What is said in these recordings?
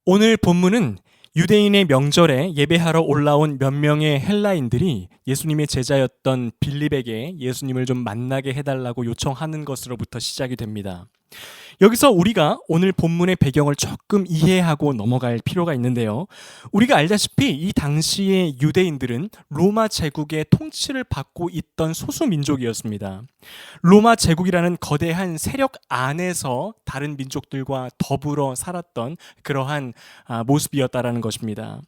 오늘 본문은 유대인의 명절에 예배하러 올라온 몇 명의 헬라인들이 예수님의 제자였던 빌립에게 예수님을 좀 만나게 해달라고 요청하는 것으로부터 시작이 됩니다. 여기서 우리가 오늘 본문의 배경을 조금 이해하고 넘어갈 필요가 있는데요. 우리가 알다시피 이 당시의 유대인들은 로마 제국의 통치를 받고 있던 소수 민족이었습니다. 로마 제국이라는 거대한 세력 안에서 다른 민족들과 더불어 살았던 그러한 모습이었다라는 것입니다.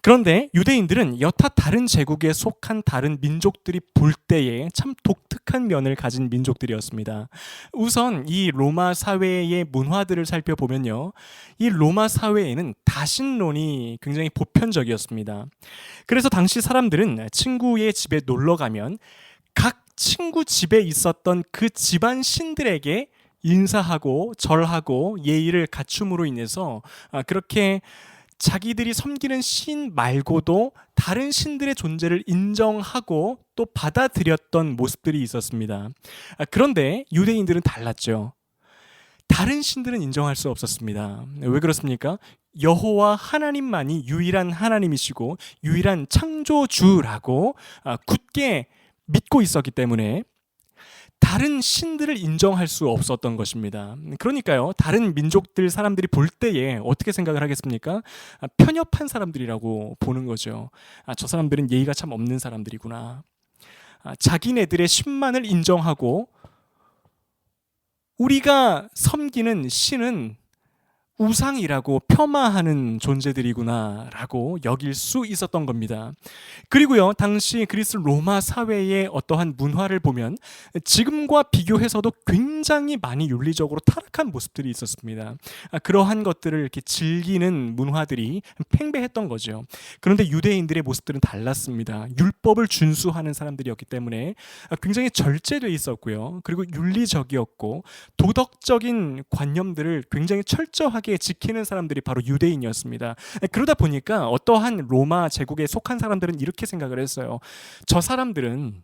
그런데 유대인들은 여타 다른 제국에 속한 다른 민족들이 볼 때에 참 독특한 면을 가진 민족들이었습니다. 우선 이 로마 사회의 문화들을 살펴보면요, 이 로마 사회에는 다신론이 굉장히 보편적이었습니다. 그래서 당시 사람들은 친구의 집에 놀러 가면 각 친구 집에 있었던 그 집안 신들에게 인사하고 절하고 예의를 갖춤으로 인해서 그렇게 자기들이 섬기는 신 말고도 다른 신들의 존재를 인정하고 또 받아들였던 모습들이 있었습니다. 그런데 유대인들은 달랐죠. 다른 신들은 인정할 수 없었습니다. 왜 그렇습니까? 여호와 하나님만이 유일한 하나님이시고 유일한 창조주라고 굳게 믿고 있었기 때문에 다른 신들을 인정할 수 없었던 것입니다. 그러니까요, 다른 민족들 사람들이 볼 때에 어떻게 생각을 하겠습니까? 편협한 사람들이라고 보는 거죠. 저 사람들은 예의가 참 없는 사람들이구나. 자기네들의 신만을 인정하고 우리가 섬기는 신은 우상이라고 폄하하는 존재들이구나라고 여길 수 있었던 겁니다. 그리고요, 당시 그리스 로마 사회의 어떠한 문화를 보면 지금과 비교해서도 굉장히 많이 윤리적으로 타락한 모습들이 있었습니다. 그러한 것들을 이렇게 즐기는 문화들이 팽배했던 거죠. 그런데 유대인들의 모습들은 달랐습니다. 율법을 준수하는 사람들이었기 때문에 굉장히 절제돼 있었고요. 그리고 윤리적이었고 도덕적인 관념들을 굉장히 철저하게 지키는 사람들이 바로 유대인이었습니다. 그러다 보니까 어떠한 로마 제국에 속한 사람들은 이렇게 생각을 했어요. 저 사람들은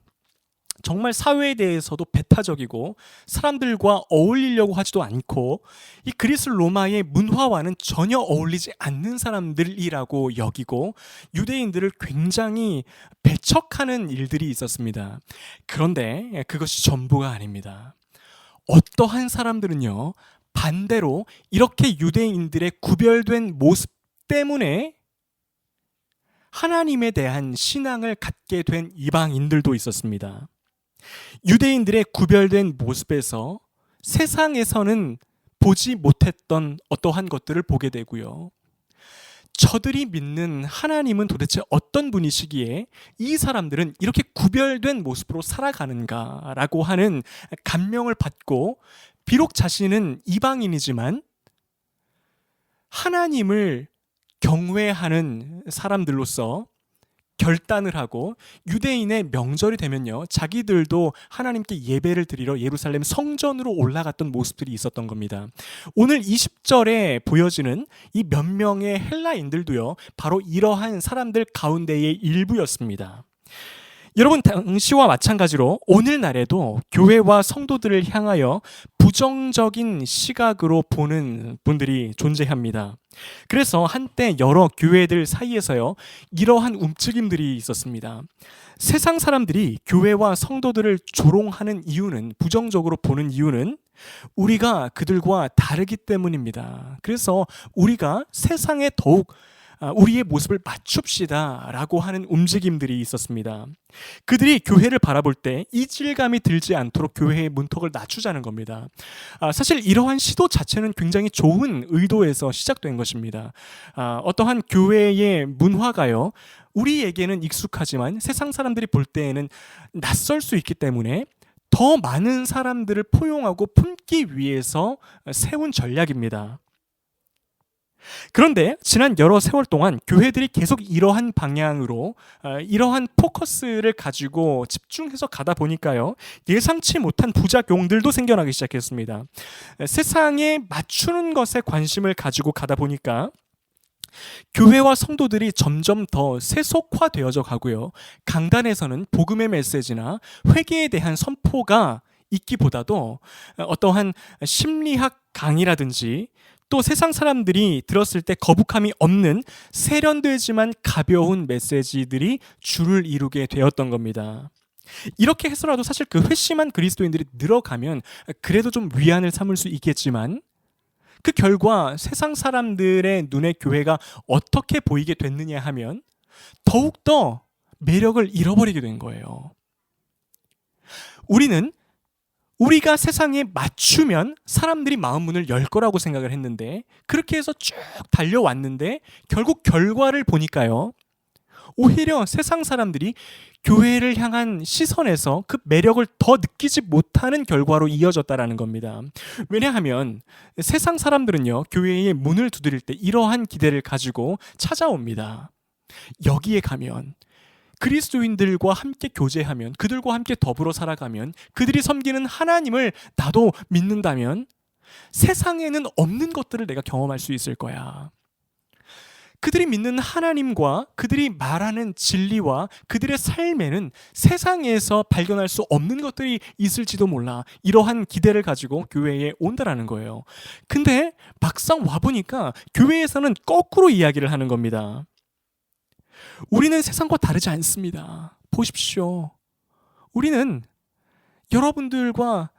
정말 사회에 대해서도 배타적이고 사람들과 어울리려고 하지도 않고 이 그리스 로마의 문화와는 전혀 어울리지 않는 사람들이라고 여기고 유대인들을 굉장히 배척하는 일들이 있었습니다. 그런데 그것이 전부가 아닙니다. 어떠한 사람들은요, 반대로 이렇게 유대인들의 구별된 모습 때문에 하나님에 대한 신앙을 갖게 된 이방인들도 있었습니다. 유대인들의 구별된 모습에서 세상에서는 보지 못했던 어떠한 것들을 보게 되고요. 저들이 믿는 하나님은 도대체 어떤 분이시기에 이 사람들은 이렇게 구별된 모습으로 살아가는가라고 하는 감명을 받고, 비록 자신은 이방인이지만 하나님을 경외하는 사람들로서 결단을 하고 유대인의 명절이 되면요, 자기들도 하나님께 예배를 드리러 예루살렘 성전으로 올라갔던 모습들이 있었던 겁니다. 오늘 20절에 보여지는 이 몇 명의 헬라인들도요, 바로 이러한 사람들 가운데의 일부였습니다. 여러분, 당시와 마찬가지로 오늘날에도 교회와 성도들을 향하여 부정적인 시각으로 보는 분들이 존재합니다. 그래서 한때 여러 교회들 사이에서요, 이러한 움츠림들이 있었습니다. 세상 사람들이 교회와 성도들을 조롱하는 이유는, 부정적으로 보는 이유는 우리가 그들과 다르기 때문입니다. 그래서 우리가 세상에 더욱 우리의 모습을 맞춥시다 라고 하는 움직임들이 있었습니다. 그들이 교회를 바라볼 때 이질감이 들지 않도록 교회의 문턱을 낮추자는 겁니다. 사실 이러한 시도 자체는 굉장히 좋은 의도에서 시작된 것입니다. 어떠한 교회의 문화가요, 우리에게는 익숙하지만 세상 사람들이 볼 때에는 낯설 수 있기 때문에 더 많은 사람들을 포용하고 품기 위해서 세운 전략입니다. 그런데 지난 여러 세월 동안 교회들이 계속 이러한 방향으로 이러한 포커스를 가지고 집중해서 가다 보니까요, 예상치 못한 부작용들도 생겨나기 시작했습니다. 세상에 맞추는 것에 관심을 가지고 가다 보니까 교회와 성도들이 점점 더 세속화되어져 가고요, 강단에서는 복음의 메시지나 회개에 대한 선포가 있기보다도 어떠한 심리학 강의라든지 또 세상 사람들이 들었을 때 거북함이 없는 세련되지만 가벼운 메시지들이 줄을 이루게 되었던 겁니다. 이렇게 해서라도 사실 그 회심한 그리스도인들이 늘어가면 그래도 좀 위안을 삼을 수 있겠지만 그 결과 세상 사람들의 눈에 교회가 어떻게 보이게 됐느냐 하면 더욱더 매력을 잃어버리게 된 거예요. 우리가 세상에 맞추면 사람들이 마음 문을 열 거라고 생각을 했는데 그렇게 해서 쭉 달려왔는데 결국 결과를 보니까요. 오히려 세상 사람들이 교회를 향한 시선에서 그 매력을 더 느끼지 못하는 결과로 이어졌다라는 겁니다. 왜냐하면 세상 사람들은요, 교회의 문을 두드릴 때 이러한 기대를 가지고 찾아옵니다. 여기에 가면 그리스도인들과 함께 교제하면, 그들과 함께 더불어 살아가면, 그들이 섬기는 하나님을 나도 믿는다면 세상에는 없는 것들을 내가 경험할 수 있을 거야. 그들이 믿는 하나님과 그들이 말하는 진리와 그들의 삶에는 세상에서 발견할 수 없는 것들이 있을지도 몰라. 이러한 기대를 가지고 교회에 온다라는 거예요. 근데 막상 와보니까 교회에서는 거꾸로 이야기를 하는 겁니다. 우리는 세상과 다르지 않습니다. 보십시오. 우리는 여러분들과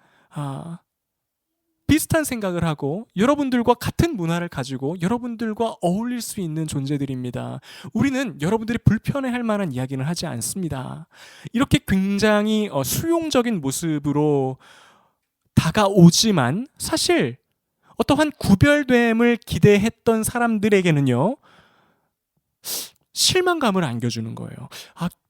비슷한 생각을 하고 여러분들과 같은 문화를 가지고 여러분들과 어울릴 수 있는 존재들입니다. 우리는 여러분들이 불편해할 만한 이야기는 하지 않습니다. 이렇게 굉장히 수용적인 모습으로 다가오지만 사실 어떠한 구별됨을 기대했던 사람들에게는요, 실망감을 안겨주는 거예요.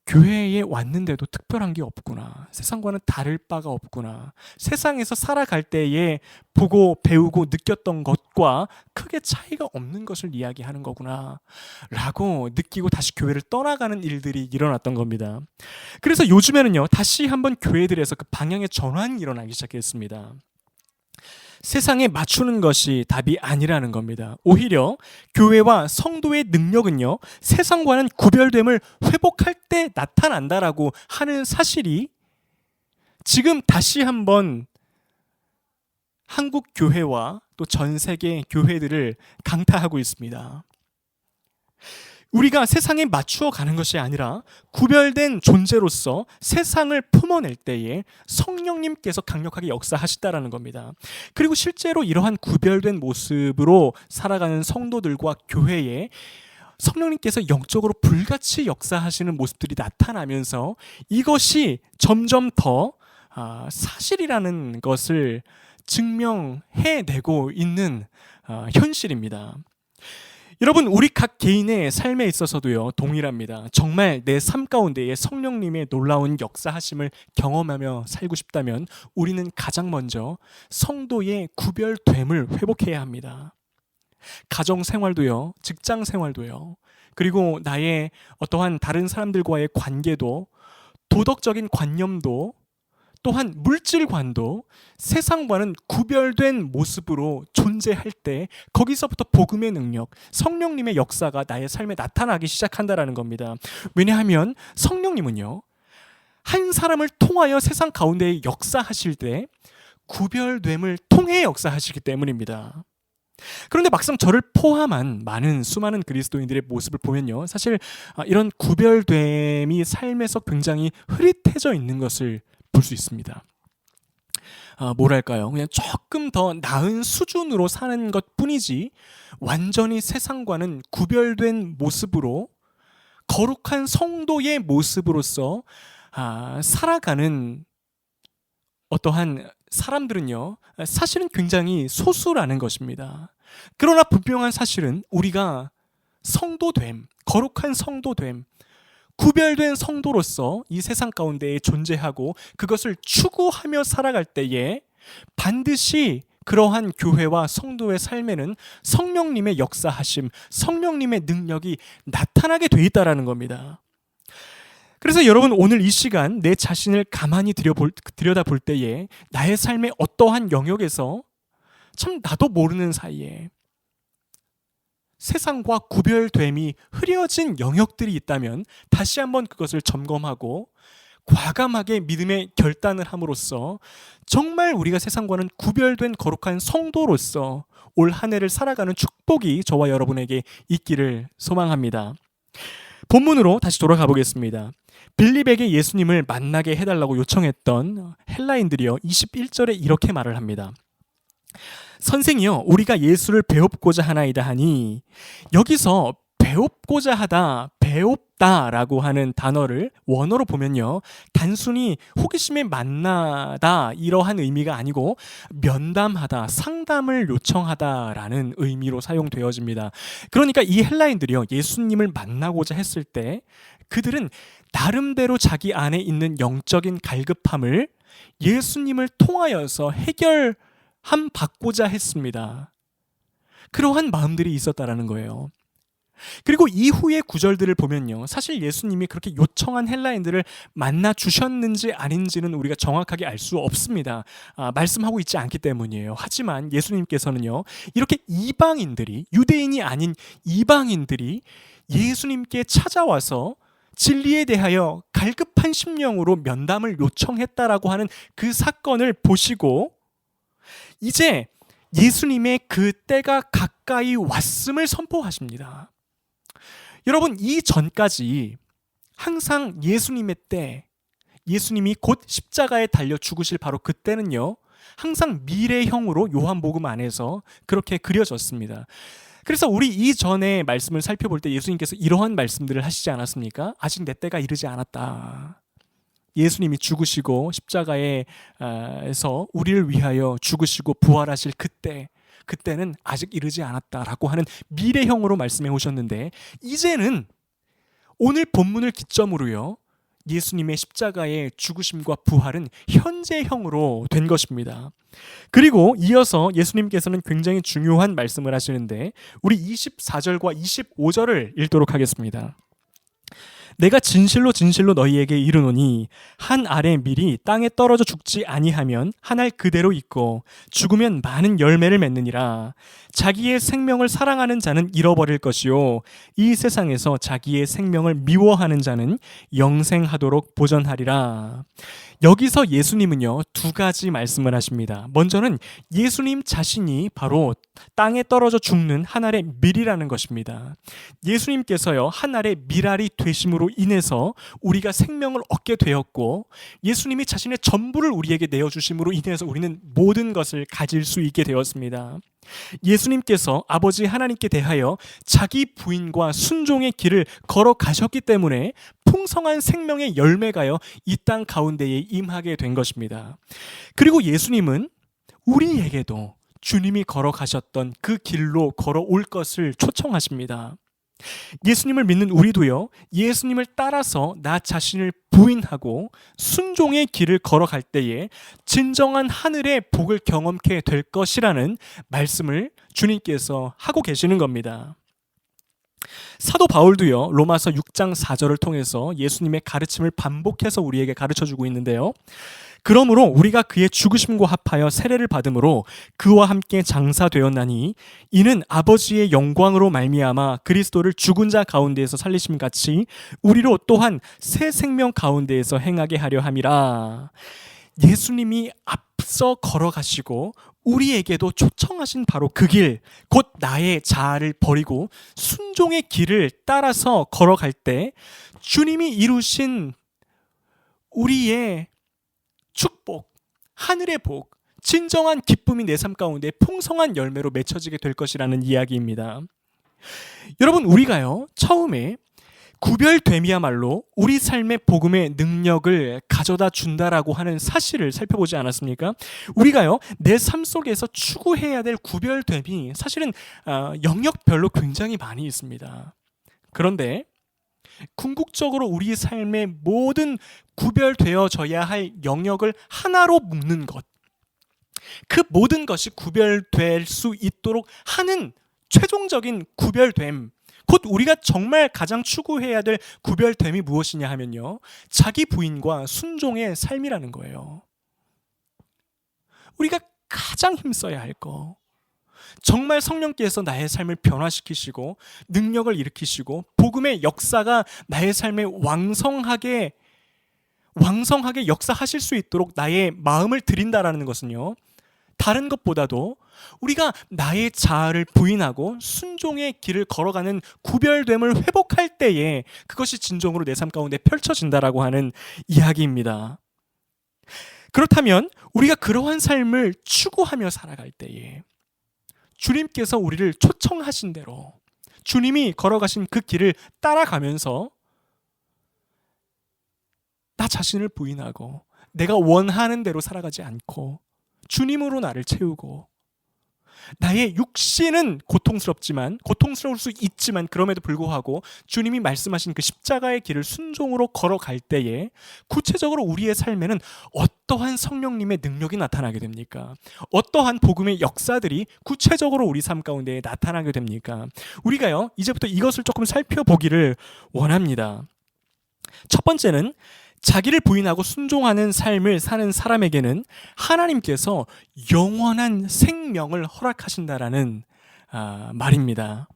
교회에 왔는데도 특별한 게 없구나. 세상과는 다를 바가 없구나. 세상에서 살아갈 때에 보고 배우고 느꼈던 것과 크게 차이가 없는 것을 이야기하는 거구나 라고 느끼고 다시 교회를 떠나가는 일들이 일어났던 겁니다. 그래서 요즘에는요, 다시 한번 교회들에서 그 방향의 전환이 일어나기 시작했습니다. 세상에 맞추는 것이 답이 아니라는 겁니다. 오히려 교회와 성도의 능력은요, 세상과는 구별됨을 회복할 때 나타난다라고 하는 사실이 지금 다시 한번 한국 교회와 또 전 세계 교회들을 강타하고 있습니다. 우리가 세상에 맞추어 가는 것이 아니라 구별된 존재로서 세상을 품어낼 때에 성령님께서 강력하게 역사하시다라는 겁니다. 그리고 실제로 이러한 구별된 모습으로 살아가는 성도들과 교회에 성령님께서 영적으로 불같이 역사하시는 모습들이 나타나면서 이것이 점점 더 사실이라는 것을 증명해내고 있는 현실입니다. 여러분, 우리 각 개인의 삶에 있어서도요, 동일합니다. 정말 내 삶 가운데에 성령님의 놀라운 역사하심을 경험하며 살고 싶다면 우리는 가장 먼저 성도의 구별됨을 회복해야 합니다. 가정 생활도요, 직장 생활도요, 그리고 나의 어떠한 다른 사람들과의 관계도, 도덕적인 관념도, 또한 물질관도 세상과는 구별된 모습으로 존재할 때 거기서부터 복음의 능력, 성령님의 역사가 나의 삶에 나타나기 시작한다라는 겁니다. 왜냐하면 성령님은요, 한 사람을 통하여 세상 가운데 역사하실 때 구별됨을 통해 역사하시기 때문입니다. 그런데 막상 저를 포함한 수많은 그리스도인들의 모습을 보면요, 사실 이런 구별됨이 삶에서 굉장히 흐릿해져 있는 것을 볼 수 있습니다. 뭐랄까요, 그냥 조금 더 나은 수준으로 사는 것 뿐이지 완전히 세상과는 구별된 모습으로 거룩한 성도의 모습으로서 살아가는 어떠한 사람들은요, 사실은 굉장히 소수라는 것입니다. 그러나 분명한 사실은 우리가 성도됨, 거룩한 성도됨, 구별된 성도로서 이 세상 가운데에 존재하고 그것을 추구하며 살아갈 때에 반드시 그러한 교회와 성도의 삶에는 성령님의 역사하심, 성령님의 능력이 나타나게 돼 있다라는 겁니다. 그래서 여러분, 오늘 이 시간 내 자신을 가만히 들여다볼 때에 나의 삶의 어떠한 영역에서 참 나도 모르는 사이에 세상과 구별됨이 흐려진 영역들이 있다면 다시 한번 그것을 점검하고 과감하게 믿음의 결단을 함으로써 정말 우리가 세상과는 구별된 거룩한 성도로서 올 한 해를 살아가는 축복이 저와 여러분에게 있기를 소망합니다. 본문으로 다시 돌아가 보겠습니다. 빌립에게 예수님을 만나게 해달라고 요청했던 헬라인들이요, 21절에 이렇게 말을 합니다. 선생이여, 우리가 예수를 배웁고자 하나이다 하니, 여기서 배웁고자 하다, 배웁다라고 하는 단어를 원어로 보면요, 단순히 호기심에 만나다 이러한 의미가 아니고 면담하다, 상담을 요청하다라는 의미로 사용되어집니다. 그러니까 이 헬라인들이요, 예수님을 만나고자 했을 때 그들은 나름대로 자기 안에 있는 영적인 갈급함을 예수님을 통하여서 해결함 받고자 했습니다. 그러한 마음들이 있었다라는 거예요. 그리고 이후의 구절들을 보면요, 사실 예수님이 그렇게 요청한 헬라인들을 만나 주셨는지 아닌지는 우리가 정확하게 알 수 없습니다. 말씀하고 있지 않기 때문이에요. 하지만 예수님께서는요, 이렇게 이방인들이, 유대인이 아닌 이방인들이 예수님께 찾아와서 진리에 대하여 갈급한 심령으로 면담을 요청했다라고 하는 그 사건을 보시고 이제 예수님의 그 때가 가까이 왔음을 선포하십니다. 여러분, 이 전까지 항상 예수님의 때, 예수님이 곧 십자가에 달려 죽으실 바로 그때는요, 항상 미래형으로 요한복음 안에서 그렇게 그려졌습니다. 그래서 우리 이전의 말씀을 살펴볼 때 예수님께서 이러한 말씀들을 하시지 않았습니까? 아직 내 때가 이르지 않았다. 예수님이 죽으시고 십자가에서 우리를 위하여 죽으시고 부활하실 그때는 아직 이르지 않았다라고 하는 미래형으로 말씀해 오셨는데, 이제는 오늘 본문을 기점으로요, 예수님의 십자가의 죽으심과 부활은 현재형으로 된 것입니다. 그리고 이어서 예수님께서는 굉장히 중요한 말씀을 하시는데, 우리 24절과 25절을 읽도록 하겠습니다. 내가 진실로 진실로 너희에게 이르노니 한 알의 밀이 땅에 떨어져 죽지 아니하면 한 알 그대로 있고 죽으면 많은 열매를 맺느니라. 자기의 생명을 사랑하는 자는 잃어버릴 것이요 이 세상에서 자기의 생명을 미워하는 자는 영생하도록 보전하리라. 여기서 예수님은요, 두 가지 말씀을 하십니다. 먼저는 예수님 자신이 바로 땅에 떨어져 죽는 한 알의 밀이라는 것입니다. 예수님께서요, 한 알의 밀알이 되심으로 인해서 우리가 생명을 얻게 되었고, 예수님이 자신의 전부를 우리에게 내어주심으로 인해서 우리는 모든 것을 가질 수 있게 되었습니다. 예수님께서 아버지 하나님께 대하여 자기 부인과 순종의 길을 걸어가셨기 때문에 풍성한 생명의 열매가요, 이 땅 가운데에 임하게 된 것입니다. 그리고 예수님은 우리에게도 주님이 걸어가셨던 그 길로 걸어올 것을 초청하십니다. 예수님을 믿는 우리도요, 예수님을 따라서 나 자신을 부인하고 순종의 길을 걸어갈 때에 진정한 하늘의 복을 경험케 될 것이라는 말씀을 주님께서 하고 계시는 겁니다. 사도 바울도요, 로마서 6장 4절을 통해서 예수님의 가르침을 반복해서 우리에게 가르쳐주고 있는데요, 그러므로 우리가 그의 죽으심과 합하여 세례를 받음으로 그와 함께 장사되었나니 이는 아버지의 영광으로 말미암아 그리스도를 죽은 자 가운데에서 살리심 같이 우리로 또한 새 생명 가운데에서 행하게 하려 함이라. 예수님이 앞서 걸어가시고 우리에게도 초청하신 바로 그 길, 곧 나의 자아를 버리고 순종의 길을 따라서 걸어갈 때 주님이 이루신 우리의 축복, 하늘의 복, 진정한 기쁨이 내 삶 가운데 풍성한 열매로 맺혀지게 될 것이라는 이야기입니다. 여러분, 우리가요, 처음에 구별됨이야말로 우리 삶의 복음의 능력을 가져다 준다라고 하는 사실을 살펴보지 않았습니까? 우리가요, 내 삶 속에서 추구해야 될 구별됨이 사실은 영역별로 굉장히 많이 있습니다. 그런데 궁극적으로 우리 삶의 모든 구별되어져야 할 영역을 하나로 묶는 것, 그 모든 것이 구별될 수 있도록 하는 최종적인 구별됨, 곧 우리가 정말 가장 추구해야 될 구별됨이 무엇이냐 하면요, 자기 부인과 순종의 삶이라는 거예요. 우리가 가장 힘써야 할 거, 정말 성령께서 나의 삶을 변화시키시고 능력을 일으키시고 복음의 역사가 나의 삶에 왕성하게 왕성하게 역사하실 수 있도록 나의 마음을 드린다라는 것은요, 다른 것보다도 우리가 나의 자아를 부인하고 순종의 길을 걸어가는 구별됨을 회복할 때에 그것이 진정으로 내 삶 가운데 펼쳐진다라고 하는 이야기입니다. 그렇다면 우리가 그러한 삶을 추구하며 살아갈 때에 주님께서 우리를 초청하신 대로 주님이 걸어가신 그 길을 따라가면서 나 자신을 부인하고 내가 원하는 대로 살아가지 않고 주님으로 나를 채우고 나의 육신은 고통스러울 수 있지만 그럼에도 불구하고 주님이 말씀하신 그 십자가의 길을 순종으로 걸어갈 때에 구체적으로 우리의 삶에는 어떠한 성령님의 능력이 나타나게 됩니까? 어떠한 복음의 역사들이 구체적으로 우리 삶 가운데 나타나게 됩니까? 우리가요, 이제부터 이것을 조금 살펴보기를 원합니다. 첫 번째는 자기를 부인하고 순종하는 삶을 사는 사람에게는 하나님께서 영원한 생명을 허락하신다라는 말입니다.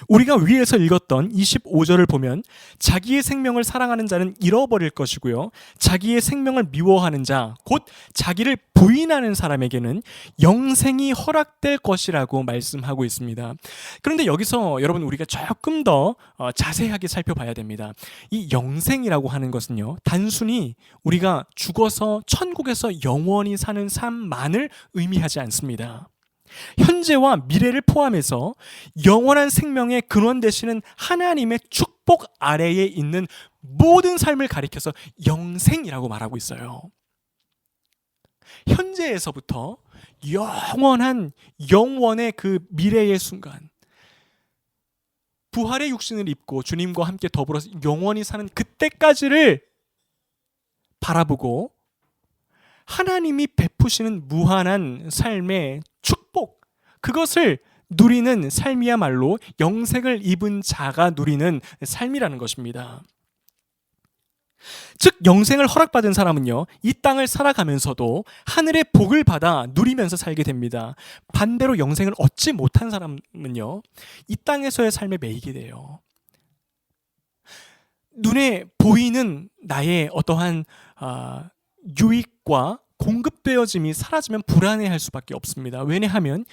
우리가 위에서 읽었던 25절을 보면 자기의 생명을 사랑하는 자는 잃어버릴 것이고요, 자기의 생명을 미워하는 자, 곧 자기를 부인하는 사람에게는 영생이 허락될 것이라고 말씀하고 있습니다. 그런데 여기서 여러분 우리가 조금 더 자세하게 살펴봐야 됩니다. 이 영생이라고 하는 것은요, 단순히 우리가 죽어서 천국에서 영원히 사는 삶만을 의미하지 않습니다. 현재와 미래를 포함해서 영원한 생명의 근원 되시는 하나님의 축복 아래에 있는 모든 삶을 가리켜서 영생이라고 말하고 있어요. 현재에서부터 영원의 그 미래의 순간, 부활의 육신을 입고 주님과 함께 더불어서 영원히 사는 그때까지를 바라보고 하나님이 베푸시는 무한한 삶의 축복, 그것을 누리는 삶이야말로 영생을 입은 자가 누리는 삶이라는 것입니다. 즉 영생을 허락받은 사람은요, 이 땅을 살아가면서도 하늘의 복을 받아 누리면서 살게 됩니다. 반대로 영생을 얻지 못한 사람은요, 이 땅에서의 삶에 매이게 돼요. 눈에 보이는 나의 어떠한 유익과 공급되어짐이 사라지면 불안해할 수밖에 없습니다. 왜냐하면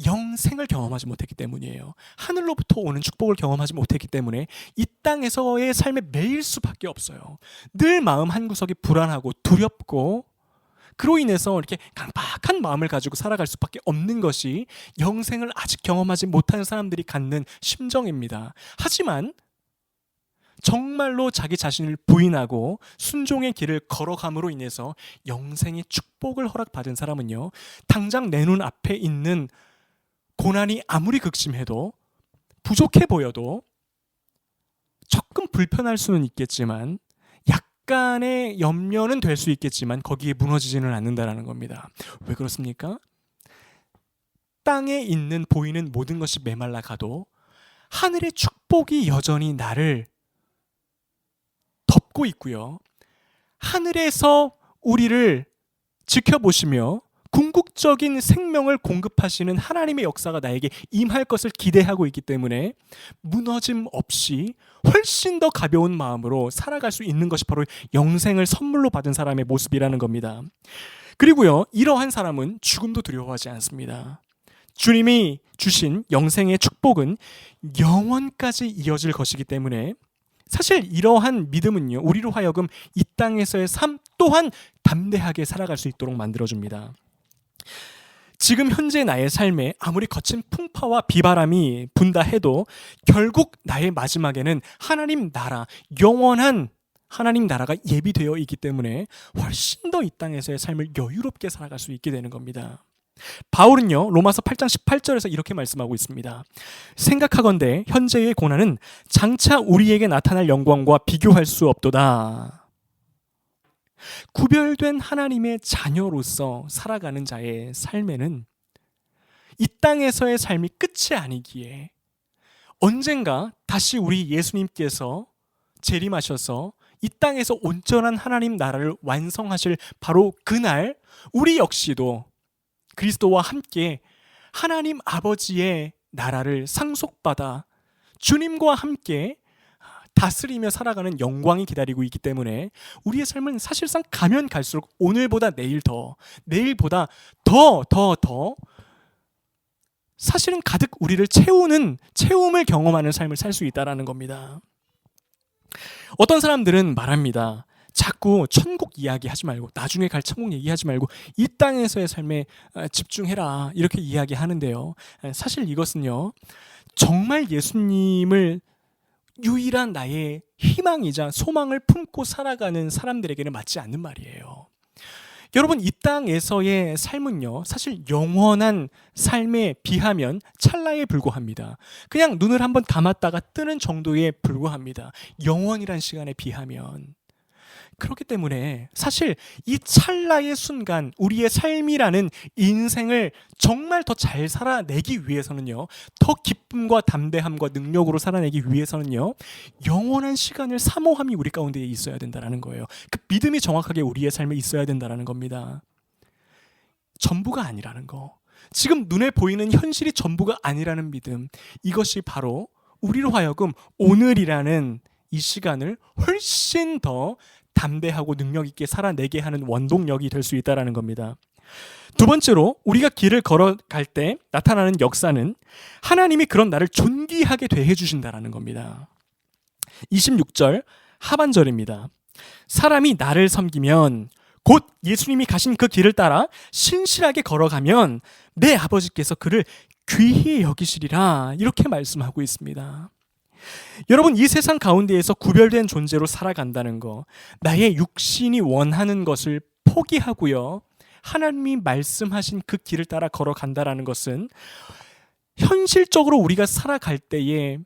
영생을 경험하지 못했기 때문이에요. 하늘로부터 오는 축복을 경험하지 못했기 때문에 이 땅에서의 삶에 매일 수밖에 없어요. 늘 마음 한구석이 불안하고 두렵고 그로 인해서 이렇게 강박한 마음을 가지고 살아갈 수밖에 없는 것이 영생을 아직 경험하지 못한 사람들이 갖는 심정입니다. 하지만 정말로 자기 자신을 부인하고 순종의 길을 걸어감으로 인해서 영생의 축복을 허락받은 사람은요, 당장 내 눈 앞에 있는 고난이 아무리 극심해도 부족해 보여도 조금 불편할 수는 있겠지만 약간의 염려는 될 수 있겠지만 거기에 무너지지는 않는다라는 겁니다. 왜 그렇습니까? 땅에 있는 보이는 모든 것이 메말라 가도 하늘의 축복이 여전히 나를 덮고 있고요, 하늘에서 우리를 지켜보시며 궁극적인 생명을 공급하시는 하나님의 역사가 나에게 임할 것을 기대하고 있기 때문에 무너짐 없이 훨씬 더 가벼운 마음으로 살아갈 수 있는 것이 바로 영생을 선물로 받은 사람의 모습이라는 겁니다. 그리고요, 이러한 사람은 죽음도 두려워하지 않습니다. 주님이 주신 영생의 축복은 영원까지 이어질 것이기 때문에 사실 이러한 믿음은요, 우리로 하여금 이 땅에서의 삶 또한 담대하게 살아갈 수 있도록 만들어줍니다. 지금 현재 나의 삶에 아무리 거친 풍파와 비바람이 분다 해도 결국 나의 마지막에는 하나님 나라, 영원한 하나님 나라가 예비되어 있기 때문에 훨씬 더 이 땅에서의 삶을 여유롭게 살아갈 수 있게 되는 겁니다. 바울은요, 로마서 8장 18절에서 이렇게 말씀하고 있습니다. 생각하건대 현재의 고난은 장차 우리에게 나타날 영광과 비교할 수 없도다. 구별된 하나님의 자녀로서 살아가는 자의 삶에는 이 땅에서의 삶이 끝이 아니기에 언젠가 다시 우리 예수님께서 재림하셔서 이 땅에서 온전한 하나님 나라를 완성하실 바로 그날 우리 역시도 그리스도와 함께 하나님 아버지의 나라를 상속받아 주님과 함께 다스리며 살아가는 영광이 기다리고 있기 때문에 우리의 삶은 사실상 가면 갈수록 오늘보다 내일 더, 내일보다 더 사실은 가득 우리를 채우는, 채움을 경험하는 삶을 살 수 있다는 겁니다. 어떤 사람들은 말합니다. 자꾸 천국 이야기하지 말고, 나중에 갈 천국 얘기하지 말고 이 땅에서의 삶에 집중해라, 이렇게 이야기하는데요. 사실 이것은요, 정말 예수님을 유일한 나의 희망이자 소망을 품고 살아가는 사람들에게는 맞지 않는 말이에요. 여러분, 이 땅에서의 삶은요, 사실 영원한 삶에 비하면 찰나에 불과합니다. 그냥 눈을 한번 감았다가 뜨는 정도에 불과합니다. 영원이란 시간에 비하면. 그렇기 때문에 사실 이 찰나의 순간, 우리의 삶이라는 인생을 정말 더 잘 살아내기 위해서는요, 더 기쁨과 담대함과 능력으로 살아내기 위해서는요, 영원한 시간을 사모함이 우리 가운데 있어야 된다는 거예요. 그 믿음이 정확하게 우리의 삶에 있어야 된다는 겁니다. 전부가 아니라는 거, 지금 눈에 보이는 현실이 전부가 아니라는 믿음, 이것이 바로 우리로 하여금 오늘이라는 이 시간을 훨씬 더 담대하고 능력 있게 살아내게 하는 원동력이 될 수 있다는 겁니다. 두 번째로, 우리가 길을 걸어갈 때 나타나는 역사는 하나님이 그런 나를 존귀하게 대해 주신다는 겁니다. 26절 하반절입니다. 사람이 나를 섬기면, 곧 예수님이 가신 그 길을 따라 신실하게 걸어가면 내 아버지께서 그를 귀히 여기시리라, 이렇게 말씀하고 있습니다. 여러분, 이 세상 가운데에서 구별된 존재로 살아간다는 거, 나의 육신이 원하는 것을 포기하고요, 하나님이 말씀하신 그 길을 따라 걸어간다는 것은 현실적으로 우리가 살아갈 때에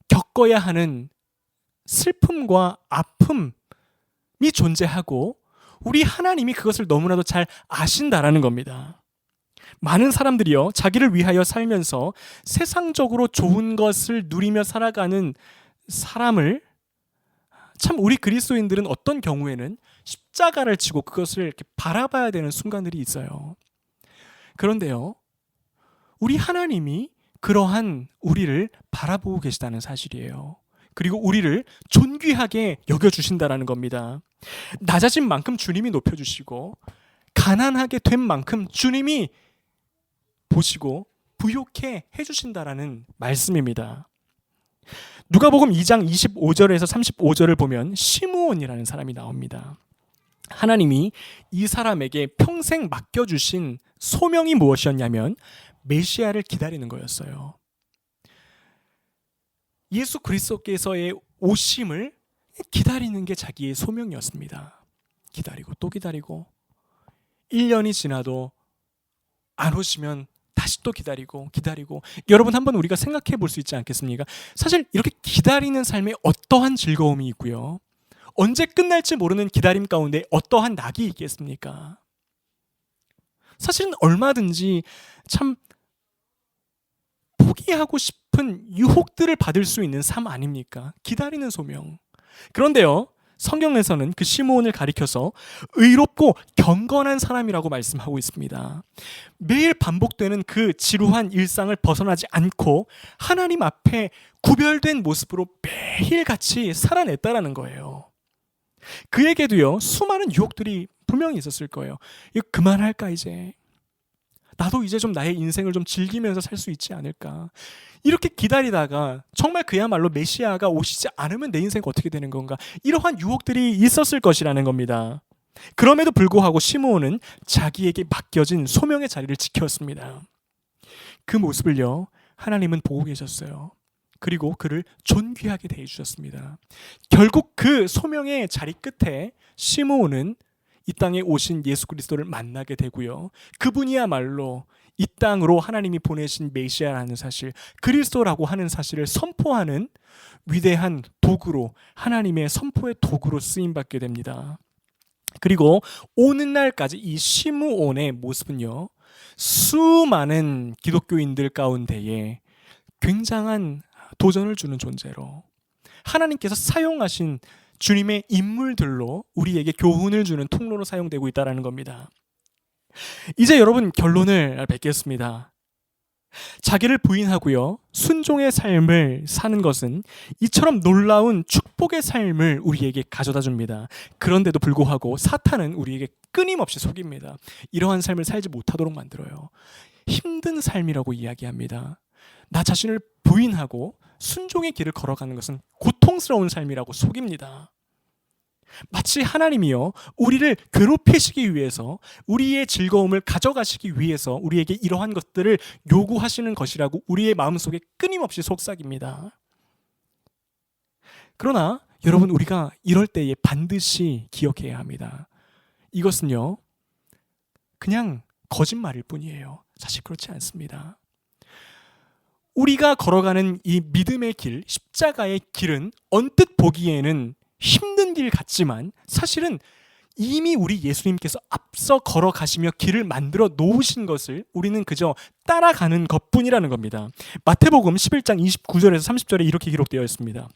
겪어야 하는 슬픔과 아픔이 존재하고, 우리 하나님이 그것을 너무나도 잘 아신다라는 겁니다. 많은 사람들이요, 자기를 위하여 살면서 세상적으로 좋은 것을 누리며 살아가는 사람을, 참 우리 그리스도인들은 어떤 경우에는 십자가를 지고 그것을 이렇게 바라봐야 되는 순간들이 있어요. 그런데요, 우리 하나님이 그러한 우리를 바라보고 계시다는 사실이에요. 그리고 우리를 존귀하게 여겨주신다는 겁니다. 낮아진 만큼 주님이 높여주시고, 가난하게 된 만큼 주님이 보시고 부욕해 해주신다라는 말씀입니다. 누가복음 2장 25절에서 35절을 보면 시므온이라는 사람이 나옵니다. 하나님이 이 사람에게 평생 맡겨주신 소명이 무엇이었냐면 메시아를 기다리는 거였어요. 예수 그리스도께서의 오심을 기다리는 게 자기의 소명이었습니다. 기다리고 또 기다리고, 1년이 지나도 안 오시면 다시 또 기다리고. 여러분, 한번 우리가 생각해 볼 수 있지 않겠습니까? 사실 이렇게 기다리는 삶에 어떠한 즐거움이 있고요, 언제 끝날지 모르는 기다림 가운데 어떠한 낙이 있겠습니까? 사실은 얼마든지 참 포기하고 싶은 유혹들을 받을 수 있는 삶 아닙니까? 기다리는 소명. 그런데요, 성경에서는 그 시므온을 가리켜서 의롭고 경건한 사람이라고 말씀하고 있습니다. 매일 반복되는 그 지루한 일상을 벗어나지 않고 하나님 앞에 구별된 모습으로 매일같이 살아냈다라는 거예요. 그에게도요, 수많은 유혹들이 분명히 있었을 거예요. 이거 그만할까 이제? 나도 이제 좀 나의 인생을 좀 즐기면서 살 수 있지 않을까? 이렇게 기다리다가 정말 그야말로 메시아가 오시지 않으면 내 인생이 어떻게 되는 건가? 이러한 유혹들이 있었을 것이라는 겁니다. 그럼에도 불구하고 시므온은 자기에게 맡겨진 소명의 자리를 지켰습니다. 그 모습을요, 하나님은 보고 계셨어요. 그리고 그를 존귀하게 대해주셨습니다. 결국 그 소명의 자리 끝에 시므온은 이 땅에 오신 예수 그리스도를 만나게 되고요, 그분이야말로 이 땅으로 하나님이 보내신 메시아라는 사실, 그리스도라고 하는 사실을 선포하는 위대한 도구로, 하나님의 선포의 도구로 쓰임받게 됩니다. 그리고 오는 날까지 이 시므온의 모습은요, 수많은 기독교인들 가운데에 굉장한 도전을 주는 존재로, 하나님께서 사용하신 주님의 인물들로 우리에게 교훈을 주는 통로로 사용되고 있다는 겁니다. 이제 여러분, 결론을 맺겠습니다. 자기를 부인하고요, 순종의 삶을 사는 것은 이처럼 놀라운 축복의 삶을 우리에게 가져다 줍니다. 그런데도 불구하고 사탄은 우리에게 끊임없이 속입니다. 이러한 삶을 살지 못하도록 만들어요. 힘든 삶이라고 이야기합니다. 나 자신을 부인하고 순종의 길을 걸어가는 것은 고통스러운 삶이라고 속입니다. 마치 하나님이요, 우리를 괴롭히시기 위해서, 우리의 즐거움을 가져가시기 위해서 우리에게 이러한 것들을 요구하시는 것이라고 우리의 마음속에 끊임없이 속삭입니다. 그러나 여러분, 우리가 이럴 때에 반드시 기억해야 합니다. 이것은요, 그냥 거짓말일 뿐이에요. 사실 그렇지 않습니다. 우리가 걸어가는 이 믿음의 길, 십자가의 길은 언뜻 보기에는 힘든 길 같지만 사실은 이미 우리 예수님께서 앞서 걸어가시며 길을 만들어 놓으신 것을 우리는 그저 따라가는 것뿐이라는 겁니다. 마태복음 11장 29절에서 30절에 이렇게 기록되어 있습니다.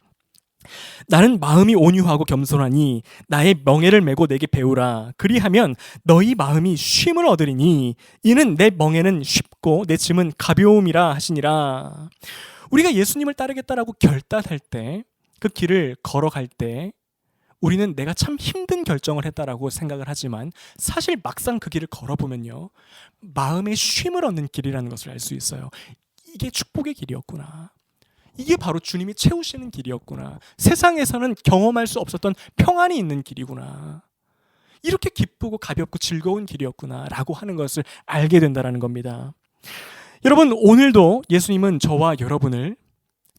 나는 마음이 온유하고 겸손하니 나의 멍에를 메고 내게 배우라. 그리하면 너희 마음이 쉼을 얻으리니 이는 내 멍에는 쉽고 내 짐은 가벼움이라 하시니라. 우리가 예수님을 따르겠다라고 결단할 때, 그 길을 걸어갈 때 우리는 내가 참 힘든 결정을 했다라고 생각을 하지만 사실 막상 그 길을 걸어보면요, 마음의 쉼을 얻는 길이라는 것을 알 수 있어요. 이게 축복의 길이었구나. 이게 바로 주님이 채우시는 길이었구나. 세상에서는 경험할 수 없었던 평안이 있는 길이구나. 이렇게 기쁘고 가볍고 즐거운 길이었구나 라고 하는 것을 알게 된다는 겁니다. 여러분, 오늘도 예수님은 저와 여러분을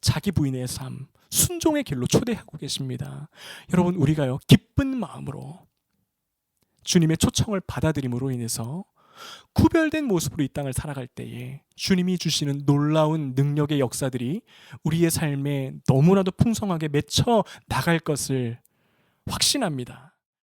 자기 부인의 삶, 순종의 길로 초대하고 계십니다. 여러분, 우리가요, 기쁜 마음으로 주님의 초청을 받아들임으로 인해서 구별된 모습으로 이 땅을 살아갈 때에 주님이 주시는 놀라운 능력의 역사들이 우리의 삶에 너무나도 풍성하게 맺혀 나갈 것을 확신합니다.